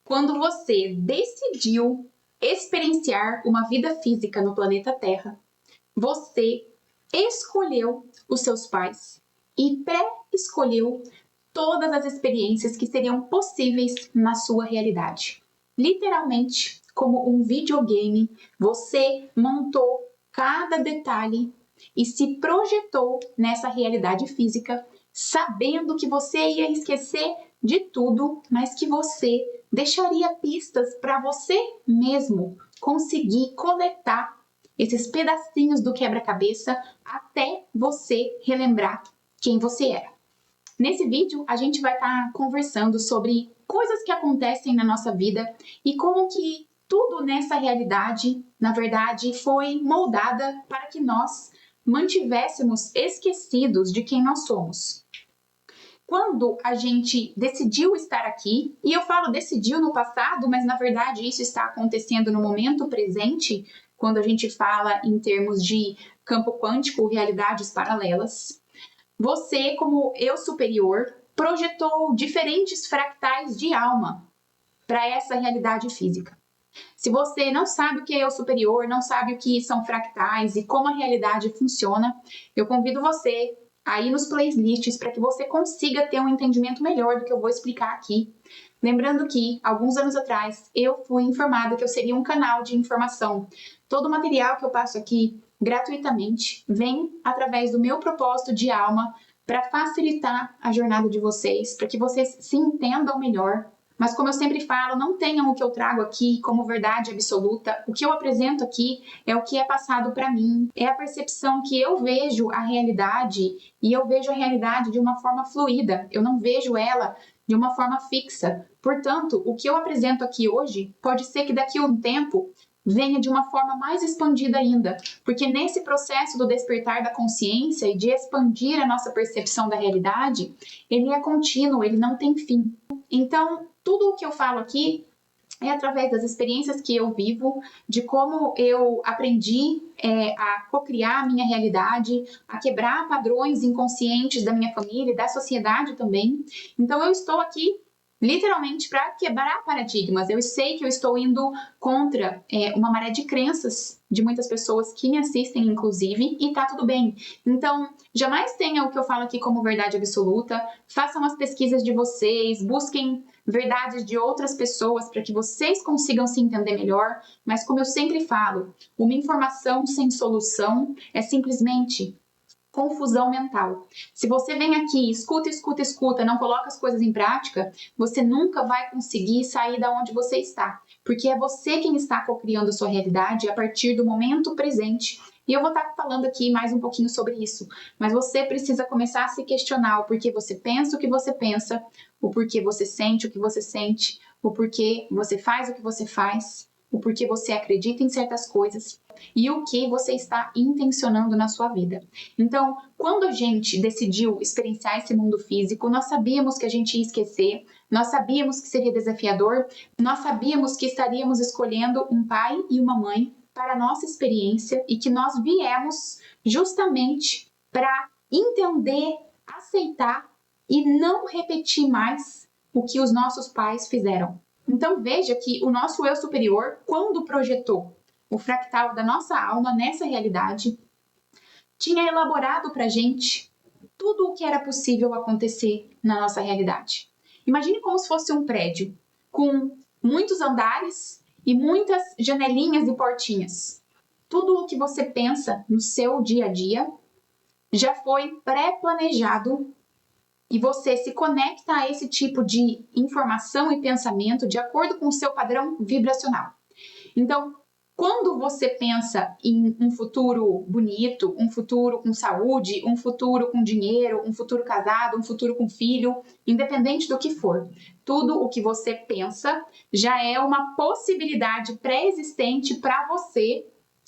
Quando você decidiu experienciar uma vida física no planeta Terra, você escolheu os seus pais e pré-escolheu todas as experiências que seriam possíveis na sua realidade. Literalmente, como um videogame, você montou cada detalhe e se projetou nessa realidade física, sabendo que você ia esquecer de tudo, mas que você deixaria pistas para você mesmo conseguir coletar esses pedacinhos do quebra-cabeça até você relembrar quem você era. Nesse vídeo, a gente vai estar conversando sobre coisas que acontecem na nossa vida e como que tudo nessa realidade, na verdade, foi moldada para que nós mantivéssemos esquecidos de quem nós somos. Quando a gente decidiu estar aqui, e eu falo decidiu no passado, mas na verdade isso está acontecendo no momento presente, quando a gente fala em termos de campo quântico, realidades paralelas, você, como eu superior, projetou diferentes fractais de alma para essa realidade física. Se você não sabe o que é eu superior, não sabe o que são fractais e como a realidade funciona, eu convido você a ir nos playlists para que você consiga ter um entendimento melhor do que eu vou explicar aqui. Lembrando que, alguns anos atrás, eu fui informada que eu seria um canal de informação. Todo o material que eu passo aqui gratuitamente vem através do meu propósito de alma para facilitar a jornada de vocês, para que vocês se entendam melhor. Mas como eu sempre falo, não tenham o que eu trago aqui como verdade absoluta. O que eu apresento aqui é o que é passado para mim. É a percepção que eu vejo a realidade e eu vejo a realidade de uma forma fluida. Eu não vejo ela de uma forma fixa. Portanto, o que eu apresento aqui hoje pode ser que daqui a um tempo venha de uma forma mais expandida ainda, porque nesse processo do despertar da consciência e de expandir a nossa percepção da realidade, ele é contínuo, ele não tem fim. Então, tudo o que eu falo aqui é através das experiências que eu vivo, de como eu aprendi a cocriar a minha realidade, a quebrar padrões inconscientes da minha família e da sociedade também. Então, eu estou aqui literalmente para quebrar paradigmas. Eu sei que eu estou indo contra uma maré de crenças de muitas pessoas que me assistem, inclusive, e tá tudo bem. Então, jamais tenha o que eu falo aqui como verdade absoluta. Façam as pesquisas de vocês, busquem verdades de outras pessoas para que vocês consigam se entender melhor. Mas como eu sempre falo, uma informação sem solução é simplesmente confusão mental. Se você vem aqui, escuta, não coloca as coisas em prática, você nunca vai conseguir sair da onde você está, porque é você quem está cocriando a sua realidade a partir do momento presente. E eu vou estar falando aqui mais um pouquinho sobre isso, mas você precisa começar a se questionar o porquê você pensa o que você pensa, o porquê você sente o que você sente, o porquê você faz o que você faz, o porquê você acredita em certas coisas e o que você está intencionando na sua vida. Então, quando a gente decidiu experienciar esse mundo físico, nós sabíamos que a gente ia esquecer, nós sabíamos que seria desafiador, nós sabíamos que estaríamos escolhendo um pai e uma mãe para a nossa experiência e que nós viemos justamente para entender, aceitar e não repetir mais o que os nossos pais fizeram. Então veja que o nosso eu superior, quando projetou o fractal da nossa alma nessa realidade, tinha elaborado para a gente tudo o que era possível acontecer na nossa realidade. Imagine como se fosse um prédio com muitos andares e muitas janelinhas e portinhas. Tudo o que você pensa no seu dia a dia já foi pré-planejado e você se conecta a esse tipo de informação e pensamento de acordo com o seu padrão vibracional. Então, quando você pensa em um futuro bonito, um futuro com saúde, um futuro com dinheiro, um futuro casado, um futuro com filho, independente do que for, tudo o que você pensa já é uma possibilidade pré-existente para você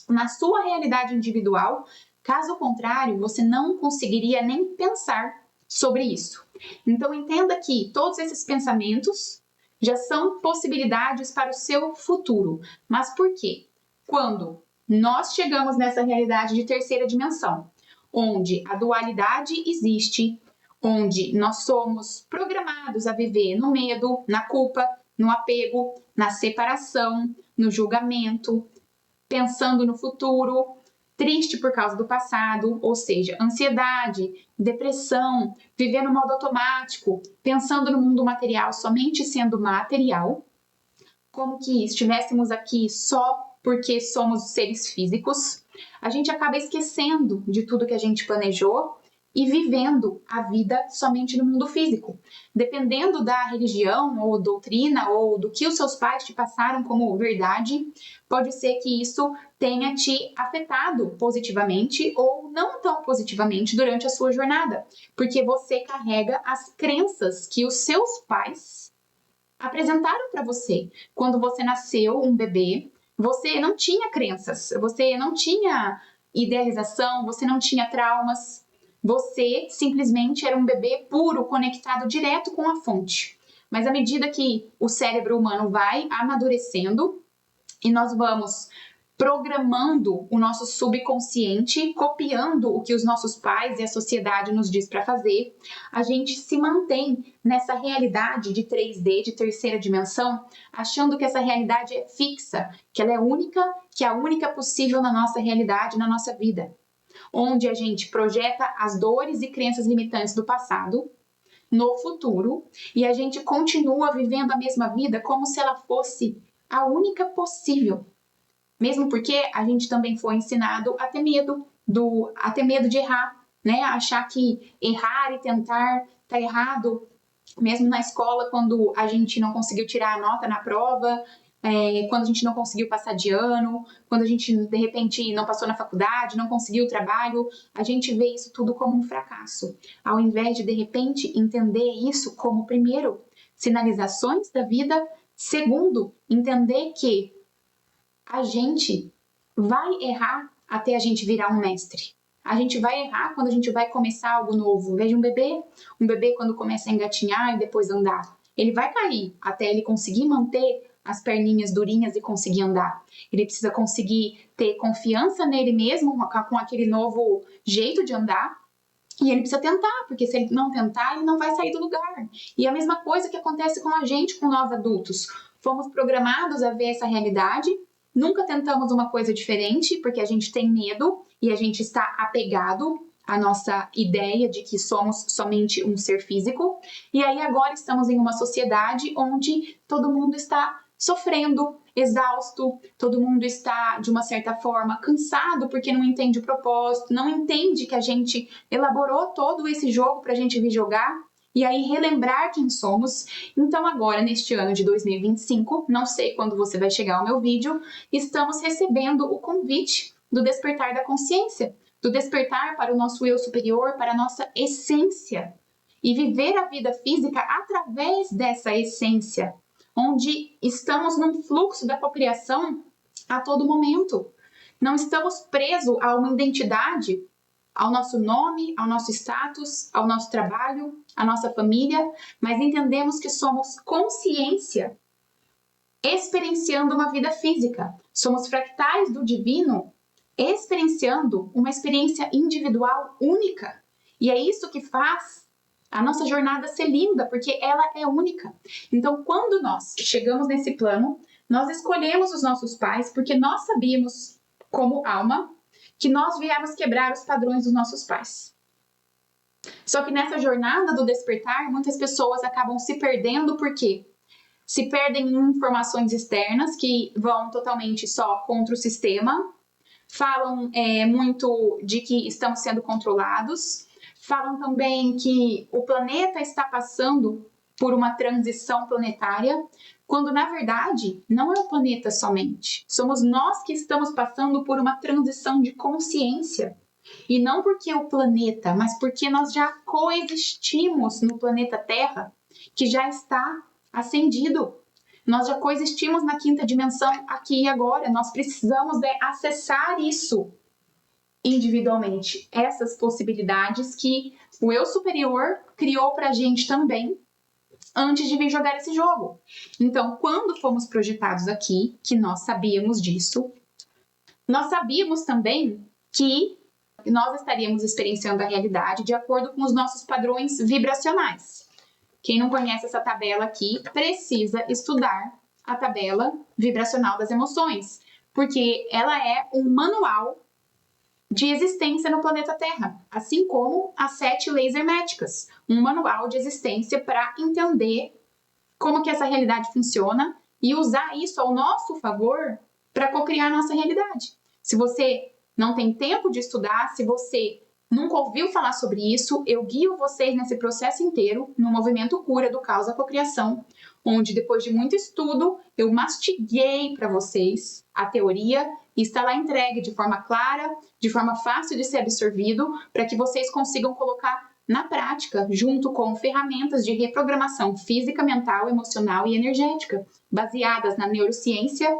na sua realidade individual. Caso contrário, você não conseguiria nem pensar sobre isso. Então entenda que todos esses pensamentos já são possibilidades para o seu futuro. Mas por quê? Quando nós chegamos nessa realidade de terceira dimensão, onde a dualidade existe, onde nós somos programados a viver no medo, na culpa, no apego, na separação, no julgamento, pensando no futuro, triste por causa do passado, ou seja, ansiedade, depressão, viver no modo automático, pensando no mundo material somente sendo material, como que estivéssemos aqui só porque somos seres físicos, a gente acaba esquecendo de tudo que a gente planejou e vivendo a vida somente no mundo físico. Dependendo da religião ou doutrina ou do que os seus pais te passaram como verdade, pode ser que isso tenha te afetado positivamente ou não tão positivamente durante a sua jornada, porque você carrega as crenças que os seus pais apresentaram para você. Quando você nasceu, um bebê, você não tinha crenças, você não tinha idealização, você não tinha traumas, você simplesmente era um bebê puro, conectado direto com a fonte. Mas à medida que o cérebro humano vai amadurecendo e nós vamos programando o nosso subconsciente, copiando o que os nossos pais e a sociedade nos diz para fazer, a gente se mantém nessa realidade de 3D, de terceira dimensão, achando que essa realidade é fixa, que ela é única, que é a única possível na nossa realidade, na nossa vida. Onde a gente projeta as dores e crenças limitantes do passado no futuro e a gente continua vivendo a mesma vida como se ela fosse a única possível. Mesmo porque a gente também foi ensinado a ter medo de errar, né? A achar que errar e tentar tá errado, mesmo na escola, quando a gente não conseguiu tirar a nota na prova, quando a gente não conseguiu passar de ano, quando a gente de repente não passou na faculdade, não conseguiu o trabalho, a gente vê isso tudo como um fracasso. Ao invés de repente entender isso como, primeiro, sinalizações da vida, segundo, entender que a gente vai errar até a gente virar um mestre. A gente vai errar quando a gente vai começar algo novo. Veja um bebê quando começa a engatinhar e depois andar, ele vai cair até ele conseguir manter as perninhas durinhas e conseguir andar. Ele precisa conseguir ter confiança nele mesmo, com aquele novo jeito de andar, e ele precisa tentar, porque se ele não tentar, ele não vai sair do lugar. E a mesma coisa que acontece com a gente, com nós adultos. Fomos programados a ver essa realidade, nunca tentamos uma coisa diferente, porque a gente tem medo e a gente está apegado à nossa ideia de que somos somente um ser físico. E aí agora estamos em uma sociedade onde todo mundo está sofrendo, exausto, todo mundo está, de uma certa forma, cansado porque não entende o propósito, não entende que a gente elaborou todo esse jogo para a gente vir jogar e aí relembrar quem somos. Então agora, neste ano de 2025, não sei quando você vai chegar ao meu vídeo, estamos recebendo o convite do despertar da consciência, do despertar para o nosso eu superior, para a nossa essência e viver a vida física através dessa essência, onde estamos num fluxo da cocriação a todo momento. Não estamos presos a uma identidade, ao nosso nome, ao nosso status, ao nosso trabalho, à nossa família, mas entendemos que somos consciência experienciando uma vida física. Somos fractais do divino experienciando uma experiência individual única. E é isso que faz a nossa jornada ser linda, porque ela é única. Então, quando nós chegamos nesse plano, nós escolhemos os nossos pais porque nós sabíamos, como alma, que nós viemos quebrar os padrões dos nossos pais. Só que nessa jornada do despertar, muitas pessoas acabam se perdendo porque se perdem em informações externas que vão totalmente só contra o sistema, falam muito de que estamos sendo controlados, falam também que o planeta está passando por uma transição planetária, quando na verdade não é o planeta somente. Somos nós que estamos passando por uma transição de consciência. E não porque o planeta, mas porque nós já coexistimos no planeta Terra, que já está ascendido. Nós já coexistimos na quinta dimensão aqui e agora. Nós precisamos acessar isso individualmente, essas possibilidades que o eu superior criou para a gente também antes de vir jogar esse jogo. Então, quando fomos projetados aqui, que nós sabíamos disso, nós sabíamos também que nós estaríamos experienciando a realidade de acordo com os nossos padrões vibracionais. Quem não conhece essa tabela aqui precisa estudar a tabela vibracional das emoções, porque ela é um manual de existência no planeta Terra, assim como as 7 leis herméticas, um manual de existência para entender como que essa realidade funciona e usar isso ao nosso favor para cocriar nossa realidade. Se você não tem tempo de estudar, se você nunca ouviu falar sobre isso, eu guio vocês nesse processo inteiro no movimento Cura do Caos à Cocriação, onde depois de muito estudo, eu mastiguei para vocês a teoria e está lá entregue de forma clara, de forma fácil de ser absorvido, para que vocês consigam colocar na prática, junto com ferramentas de reprogramação física, mental, emocional e energética, baseadas na neurociência,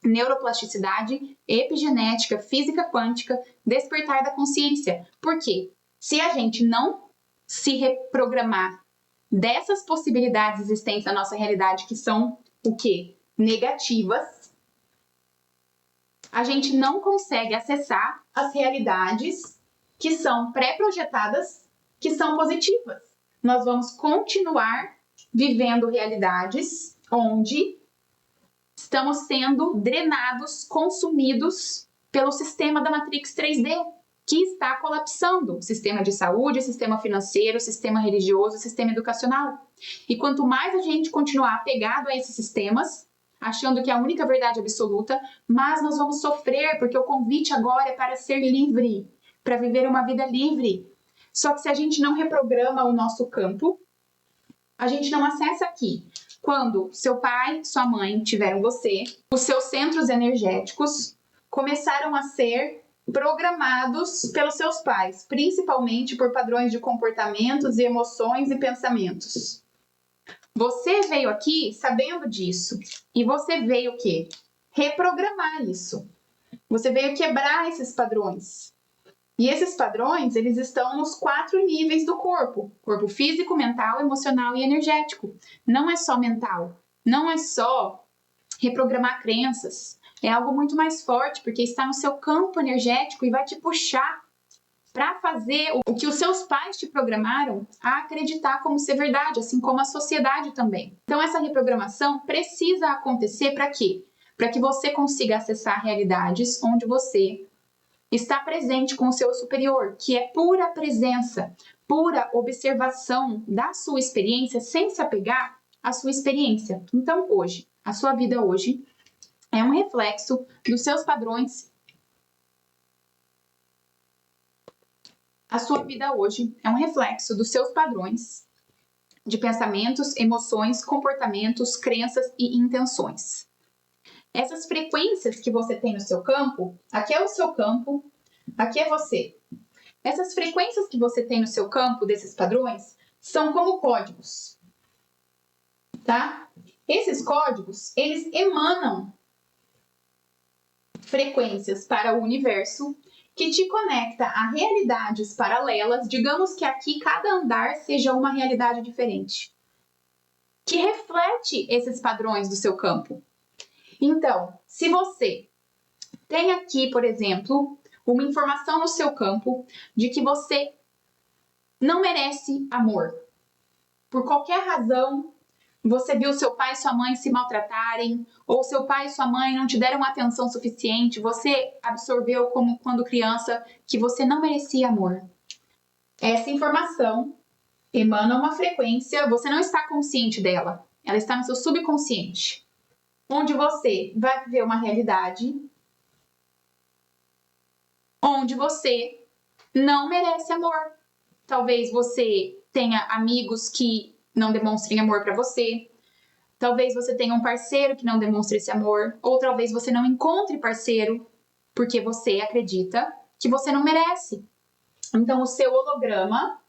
neuroplasticidade, epigenética, física quântica, despertar da consciência. Por quê? Se a gente não se reprogramar dessas possibilidades existentes na nossa realidade, que são o quê? Negativas, a gente não consegue acessar as realidades que são pré-projetadas, que são positivas. Nós vamos continuar vivendo realidades onde estamos sendo drenados, consumidos pelo sistema da Matrix 3D, que está colapsando o sistema de saúde, o sistema financeiro, o sistema religioso, o sistema educacional. E quanto mais a gente continuar apegado a esses sistemas, achando que é a única verdade absoluta, mais nós vamos sofrer, porque o convite agora é para ser livre, para viver uma vida livre. Só que se a gente não reprograma o nosso campo, a gente não acessa aqui. Quando seu pai, sua mãe tiveram você, os seus centros energéticos começaram a ser programados pelos seus pais, principalmente por padrões de comportamentos e emoções e pensamentos. Você veio aqui sabendo disso e você veio o quê? Reprogramar isso. Você veio quebrar esses padrões. E esses padrões, eles estão nos 4 níveis do corpo. Corpo físico, mental, emocional e energético. Não é só mental. Não é só reprogramar crenças. É algo muito mais forte, porque está no seu campo energético e vai te puxar para fazer o que os seus pais te programaram a acreditar como ser verdade, assim como a sociedade também. Então essa reprogramação precisa acontecer para quê? Para que você consiga acessar realidades onde você está presente com o seu superior, que é pura presença, pura observação da sua experiência sem se apegar à sua experiência. Então hoje, a sua vida hoje é um reflexo dos seus padrões. A sua vida hoje é um reflexo dos seus padrões de pensamentos, emoções, comportamentos, crenças e intenções. Essas frequências que você tem no seu campo, aqui é o seu campo, aqui é você. Essas frequências que você tem no seu campo, desses padrões, são como códigos, tá? Esses códigos, eles emanam frequências para o universo que te conecta a realidades paralelas, digamos que aqui cada andar seja uma realidade diferente, que reflete esses padrões do seu campo. Então, se você tem aqui, por exemplo, uma informação no seu campo de que você não merece amor, por qualquer razão, você viu seu pai e sua mãe se maltratarem, ou seu pai e sua mãe não te deram atenção suficiente, você absorveu como quando criança que você não merecia amor. Essa informação emana uma frequência, você não está consciente dela, ela está no seu subconsciente, onde você vai viver uma realidade onde você não merece amor. Talvez você tenha amigos que não demonstrem amor para você. Talvez você tenha um parceiro que não demonstre esse amor. Ou talvez você não encontre parceiro porque você acredita que você não merece. Então, o seu holograma,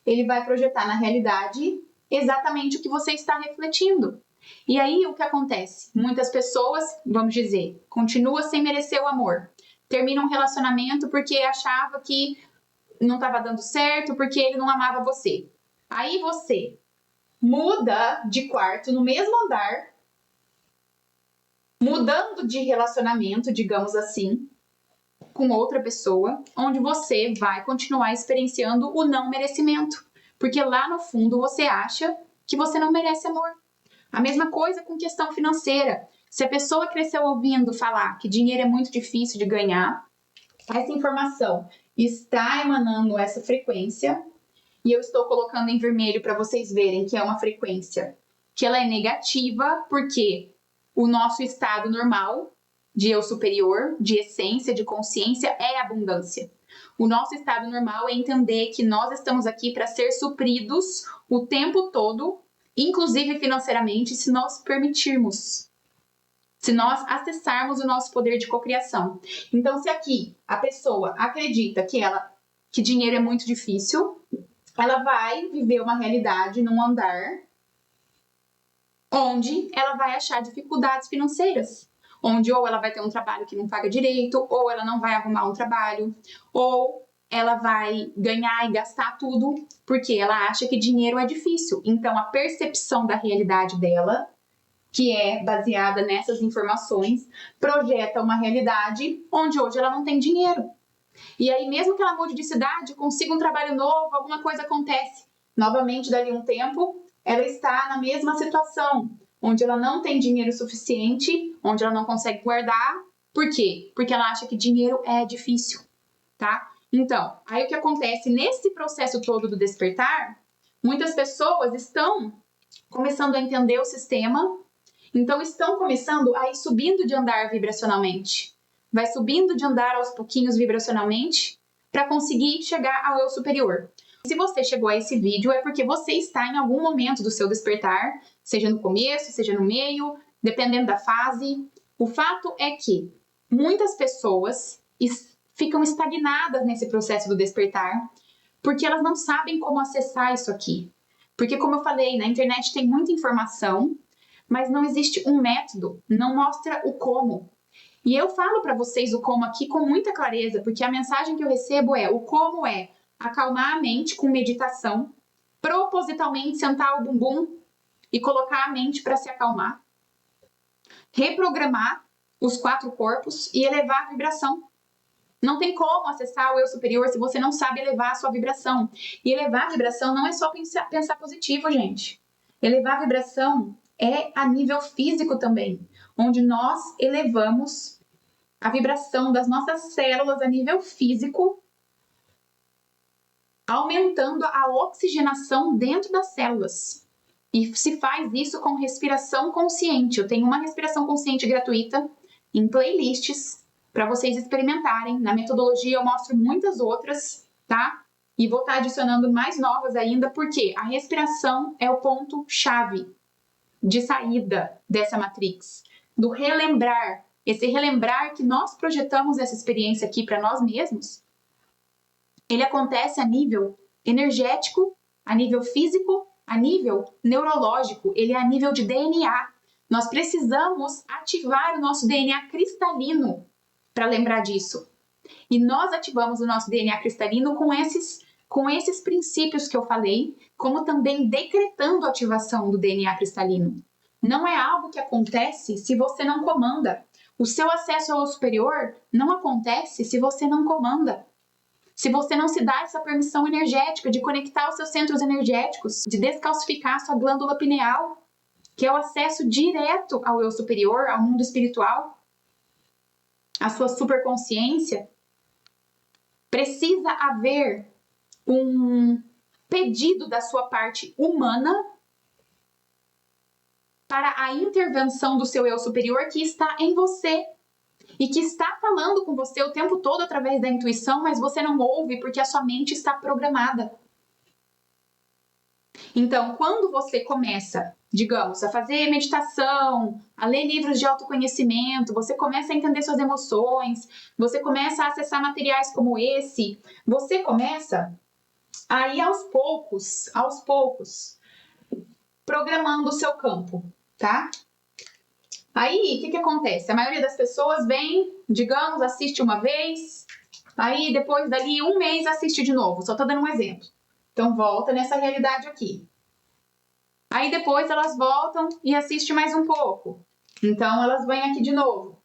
ele vai projetar na realidade exatamente o que você está refletindo. E aí, o que acontece? Muitas pessoas, vamos dizer, continuam sem merecer o amor. Termina um relacionamento porque achava que não estava dando certo, porque ele não amava você. Aí você muda de quarto no mesmo andar, mudando de relacionamento, digamos assim, com outra pessoa, onde você vai continuar experienciando o não merecimento. Porque lá no fundo você acha que você não merece amor. A mesma coisa com questão financeira. Se a pessoa cresceu ouvindo falar que dinheiro é muito difícil de ganhar, essa informação está emanando essa frequência, e eu estou colocando em vermelho para vocês verem que é uma frequência que ela é negativa, porque o nosso estado normal de eu superior, de essência, de consciência, é abundância. O nosso estado normal é entender que nós estamos aqui para ser supridos o tempo todo, inclusive financeiramente, se nós permitirmos. Se nós acessarmos o nosso poder de cocriação. Então, se aqui a pessoa acredita que dinheiro é muito difícil, ela vai viver uma realidade num andar onde ela vai achar dificuldades financeiras. Onde ou ela vai ter um trabalho que não paga direito, ou ela não vai arrumar um trabalho, ou ela vai ganhar e gastar tudo porque ela acha que dinheiro é difícil. Então, a percepção da realidade dela, que é baseada nessas informações, projeta uma realidade onde hoje ela não tem dinheiro. E aí, mesmo que ela mude de cidade, consiga um trabalho novo, alguma coisa acontece. Novamente, dali um tempo, ela está na mesma situação, onde ela não tem dinheiro suficiente, onde ela não consegue guardar. Por quê? Porque ela acha que dinheiro é difícil, tá? Então, aí o que acontece nesse processo todo do despertar, muitas pessoas estão começando a entender o sistema, então estão começando a ir subindo de andar vibracionalmente. Vai subindo de andar aos pouquinhos vibracionalmente para conseguir chegar ao eu superior. Se você chegou a esse vídeo é porque você está em algum momento do seu despertar, seja no começo, seja no meio, dependendo da fase. O fato é que muitas pessoas ficam estagnadas nesse processo do despertar porque elas não sabem como acessar isso aqui. Porque, como eu falei, na internet tem muita informação, mas não existe um método, não mostra o como. E eu falo para vocês o como aqui com muita clareza, porque a mensagem que eu recebo é: o como é acalmar a mente com meditação, propositalmente sentar o bumbum e colocar a mente para se acalmar, reprogramar os 4 corpos e elevar a vibração. Não tem como acessar o eu superior se você não sabe elevar a sua vibração. E elevar a vibração não é só pensar positivo, gente. Elevar a vibração é a nível físico também, onde nós elevamos a vibração das nossas células a nível físico, aumentando a oxigenação dentro das células. E se faz isso com respiração consciente. Eu tenho uma respiração consciente gratuita em playlists para vocês experimentarem. Na metodologia eu mostro muitas outras, tá? E vou estar adicionando mais novas ainda, porque a respiração é o ponto-chave de saída dessa matrix, do relembrar. Esse relembrar que nós projetamos essa experiência aqui para nós mesmos, ele acontece a nível energético, a nível físico, a nível neurológico, ele é a nível de DNA. Nós precisamos ativar o nosso DNA cristalino para lembrar disso. E nós ativamos o nosso DNA cristalino com esses princípios que eu falei, como também decretando a ativação do DNA cristalino. Não é algo que acontece se você não comanda. O seu acesso ao superior não acontece se você não comanda. Se você não se dá essa permissão energética de conectar os seus centros energéticos, de descalcificar a sua glândula pineal, que é o acesso direto ao eu superior, ao mundo espiritual, a sua superconsciência, precisa haver um pedido da sua parte humana para a intervenção do seu eu superior que está em você e que está falando com você o tempo todo através da intuição, mas você não ouve porque a sua mente está programada. Então, quando você começa, digamos, a fazer meditação, a ler livros de autoconhecimento, você começa a entender suas emoções, você começa a acessar materiais como esse, você começa a ir aos poucos, programando o seu campo, tá? Aí, o que acontece? A maioria das pessoas vem, digamos, assiste uma vez, aí depois dali um mês assiste de novo, só tô dando um exemplo. Então, volta nessa realidade aqui. Aí depois elas voltam e assistem mais um pouco. Então, elas vêm aqui de novo.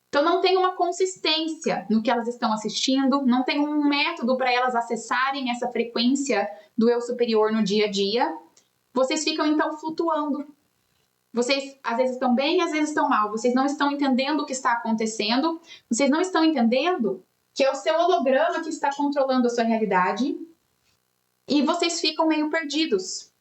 Então, não tem uma consistência no que elas estão assistindo, não tem um método para elas acessarem essa frequência do eu superior no dia a dia. Vocês ficam então flutuando. Vocês às vezes estão bem, às vezes estão mal. Vocês não estão entendendo o que está acontecendo. Vocês não estão entendendo que é o seu holograma que está controlando a sua realidade. E vocês ficam meio perdidos.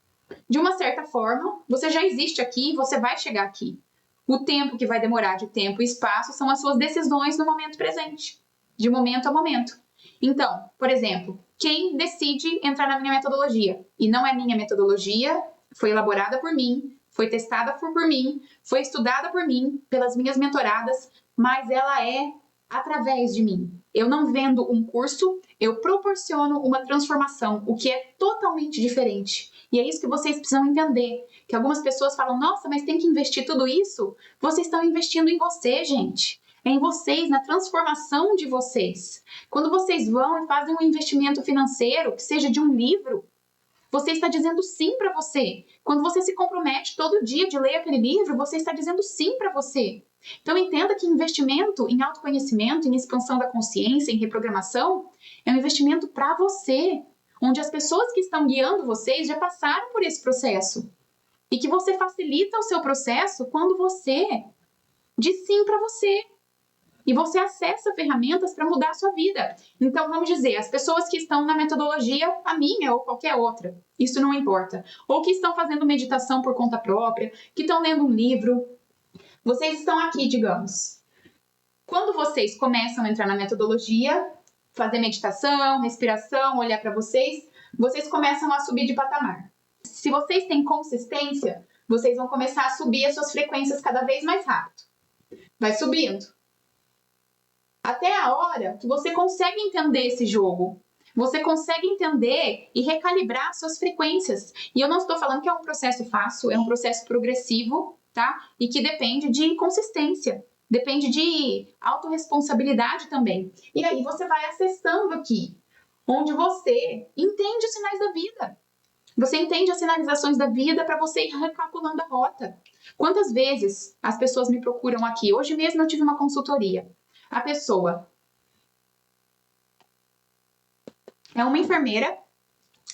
De uma certa forma, você já existe aqui e você vai chegar aqui. O tempo que vai demorar de tempo e espaço são as suas decisões no momento presente, de momento a momento. Então, por exemplo, quem decide entrar na minha metodologia? E não é minha metodologia, foi elaborada por mim, foi testada por mim, foi estudada por mim, pelas minhas mentoradas, mas ela é através de mim. Eu não vendo um curso, eu proporciono uma transformação, o que é totalmente diferente. E é isso que vocês precisam entender. Que algumas pessoas falam, nossa, mas tem que investir tudo isso? Vocês estão investindo em você, gente. É em vocês, na transformação de vocês. Quando vocês vão e fazem um investimento financeiro, que seja de um livro, você está dizendo sim para você. Quando você se compromete todo dia de ler aquele livro, você está dizendo sim para você. Então entenda que investimento em autoconhecimento, em expansão da consciência, em reprogramação, é um investimento para você, onde as pessoas que estão guiando vocês já passaram por esse processo. E que você facilita o seu processo quando você diz sim para você. E você acessa ferramentas para mudar a sua vida. Então, vamos dizer, as pessoas que estão na metodologia, a minha ou qualquer outra, isso não importa. Ou que estão fazendo meditação por conta própria, que estão lendo um livro. Vocês estão aqui, digamos. Quando vocês começam a entrar na metodologia, fazer meditação, respiração, olhar para vocês começam a subir de patamar. Se vocês têm consistência, vocês vão começar a subir as suas frequências cada vez mais rápido. Vai subindo. Até a hora que você consegue entender esse jogo. Você consegue entender e recalibrar suas frequências. E eu não estou falando que é um processo fácil, é um processo progressivo, tá? E que depende de consistência. Depende de autorresponsabilidade também. E aí você vai acessando aqui, onde você entende os sinais da vida. Você entende as sinalizações da vida para você ir recalculando a rota. Quantas vezes as pessoas me procuram aqui? Hoje mesmo eu tive uma consultoria. A pessoa é uma enfermeira,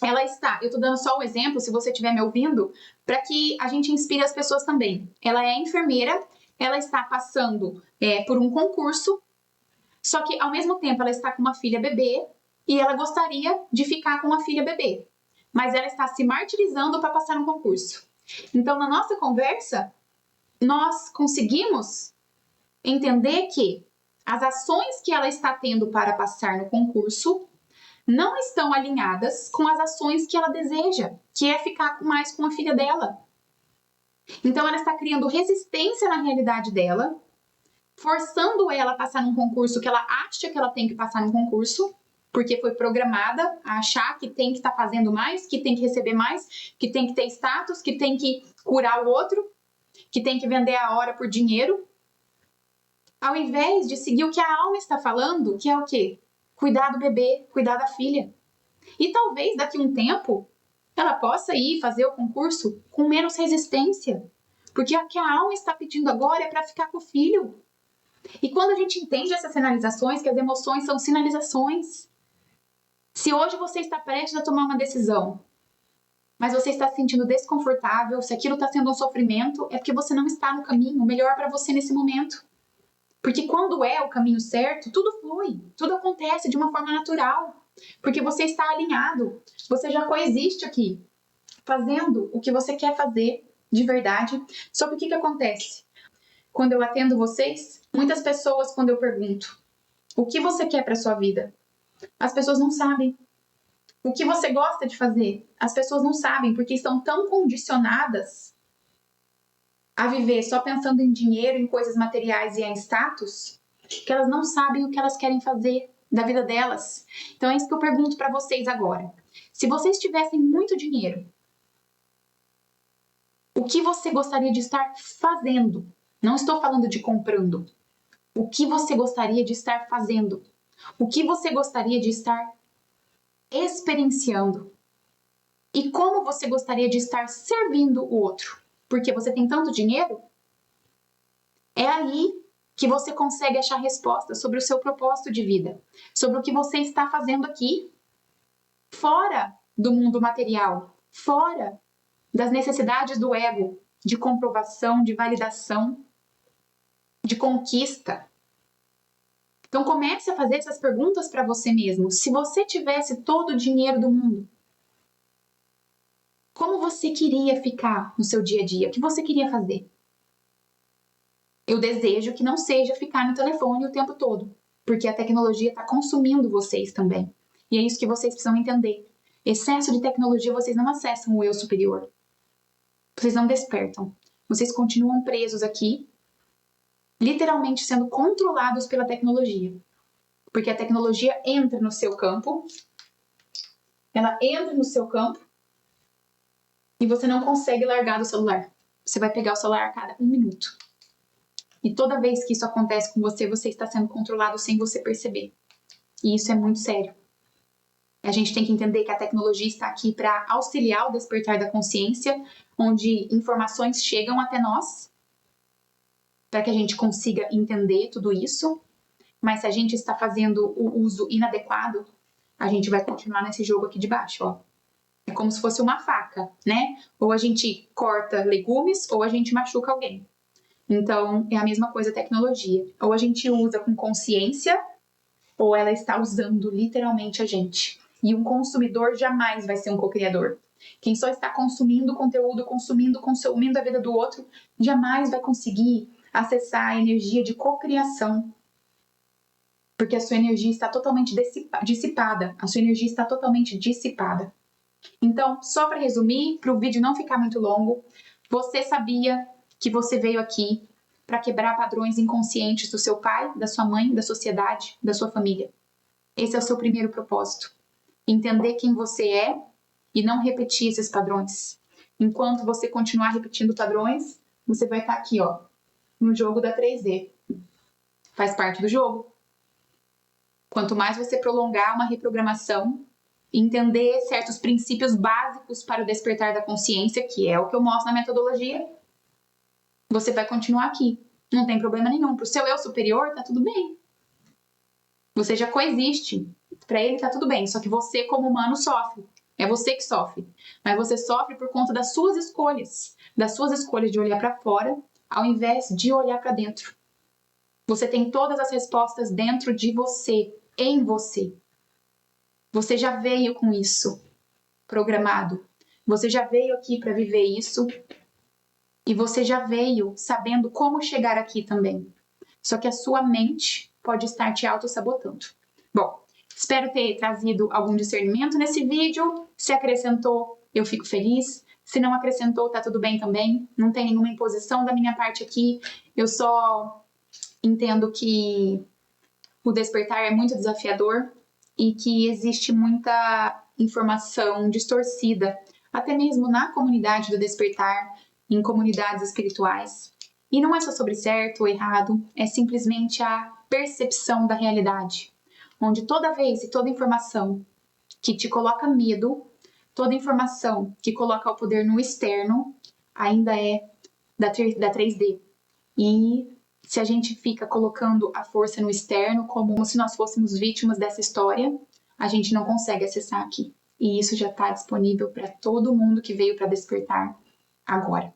ela está, eu estou dando só o exemplo, se você estiver me ouvindo, para que a gente inspire as pessoas também. Ela é enfermeira, ela está passando por um concurso, só que ao mesmo tempo ela está com uma filha bebê e ela gostaria de ficar com a filha bebê, mas ela está se martirizando para passar no concurso. Então, na nossa conversa, nós conseguimos entender que as ações que ela está tendo para passar no concurso não estão alinhadas com as ações que ela deseja, que é ficar mais com a filha dela. Então ela está criando resistência na realidade dela, forçando ela a passar num concurso que ela acha que ela tem que passar num concurso, porque foi programada a achar que tem que estar fazendo mais, que tem que receber mais, que tem que ter status, que tem que curar o outro, que tem que vender a hora por dinheiro. Ao invés de seguir o que a alma está falando, que é o quê? Cuidar do bebê, cuidar da filha. E talvez daqui a um tempo ela possa ir fazer o concurso com menos resistência. Porque o que a alma está pedindo agora é para ficar com o filho. E quando a gente entende essas sinalizações, que as emoções são sinalizações. Se hoje você está prestes a tomar uma decisão, mas você está se sentindo desconfortável, se aquilo está sendo um sofrimento, é porque você não está no caminho melhor para você nesse momento. Porque quando é o caminho certo, tudo flui, tudo acontece de uma forma natural. Porque você está alinhado, você já coexiste aqui, fazendo o que você quer fazer de verdade. Só que o que acontece? Quando eu atendo vocês, muitas pessoas, quando eu pergunto o que você quer para sua vida, as pessoas não sabem. O que você gosta de fazer, as pessoas não sabem, porque estão tão condicionadas a viver só pensando em dinheiro, em coisas materiais e em status, que elas não sabem o que elas querem fazer da vida delas. Então é isso que eu pergunto para vocês agora. Se vocês tivessem muito dinheiro, o que você gostaria de estar fazendo? Não estou falando de comprando. O que você gostaria de estar fazendo? O que você gostaria de estar experienciando? E como você gostaria de estar servindo o outro? Porque você tem tanto dinheiro? É aí que você consegue achar respostas sobre o seu propósito de vida, sobre o que você está fazendo aqui, fora do mundo material, fora das necessidades do ego, de comprovação, de validação, de conquista. Então comece a fazer essas perguntas para você mesmo. Se você tivesse todo o dinheiro do mundo, como você queria ficar no seu dia a dia? O que você queria fazer? Eu desejo que não seja ficar no telefone o tempo todo, porque a tecnologia está consumindo vocês também. E é isso que vocês precisam entender. Excesso de tecnologia, vocês não acessam o eu superior. Vocês não despertam. Vocês continuam presos aqui, literalmente sendo controlados pela tecnologia. Porque a tecnologia entra no seu campo, ela entra no seu campo e você não consegue largar do celular. Você vai pegar o celular a cada 1 minuto. E toda vez que isso acontece com você, você está sendo controlado sem você perceber. E isso é muito sério. A gente tem que entender que a tecnologia está aqui para auxiliar o despertar da consciência, onde informações chegam até nós, para que a gente consiga entender tudo isso. Mas se a gente está fazendo o uso inadequado, a gente vai continuar nesse jogo aqui de baixo, ó. É como se fosse uma faca, né? Ou a gente corta legumes, ou a gente machuca alguém. Então, é a mesma coisa a tecnologia. Ou a gente usa com consciência, ou ela está usando literalmente a gente. E um consumidor jamais vai ser um co-criador. Quem só está consumindo conteúdo, consumindo a vida do outro, jamais vai conseguir acessar a energia de cocriação. Porque a sua energia está totalmente dissipada. A sua energia está totalmente dissipada. Então, só para resumir, para o vídeo não ficar muito longo, você sabia que você veio aqui para quebrar padrões inconscientes do seu pai, da sua mãe, da sociedade, da sua família. Esse é o seu primeiro propósito. Entender quem você é e não repetir esses padrões. Enquanto você continuar repetindo padrões, você vai estar aqui, ó, no jogo da 3D. Faz parte do jogo. Quanto mais você prolongar uma reprogramação, entender certos princípios básicos para o despertar da consciência, que é o que eu mostro na metodologia, você vai continuar aqui. Não tem problema nenhum. Para o seu eu superior, tá tudo bem. Você já coexiste. Para ele tá tudo bem. Só que você, como humano, sofre. É você que sofre. Mas você sofre por conta das suas escolhas. Das suas escolhas de olhar para fora, ao invés de olhar para dentro. Você tem todas as respostas dentro de você, em você. Você já veio com isso programado. Você já veio aqui para viver isso. E você já veio sabendo como chegar aqui também. Só que a sua mente pode estar te auto-sabotando. Bom, espero ter trazido algum discernimento nesse vídeo. Se acrescentou, eu fico feliz. Se não acrescentou, tá tudo bem também. Não tem nenhuma imposição da minha parte aqui. Eu só entendo que o despertar é muito desafiador e que existe muita informação distorcida, até mesmo na comunidade do despertar, em comunidades espirituais. E não é só sobre certo ou errado, é simplesmente a percepção da realidade, onde toda vez e toda informação que te coloca medo, toda informação que coloca o poder no externo, ainda é da 3D. E se a gente fica colocando a força no externo como se nós fôssemos vítimas dessa história, a gente não consegue acessar aqui. E isso já está disponível para todo mundo que veio para despertar agora.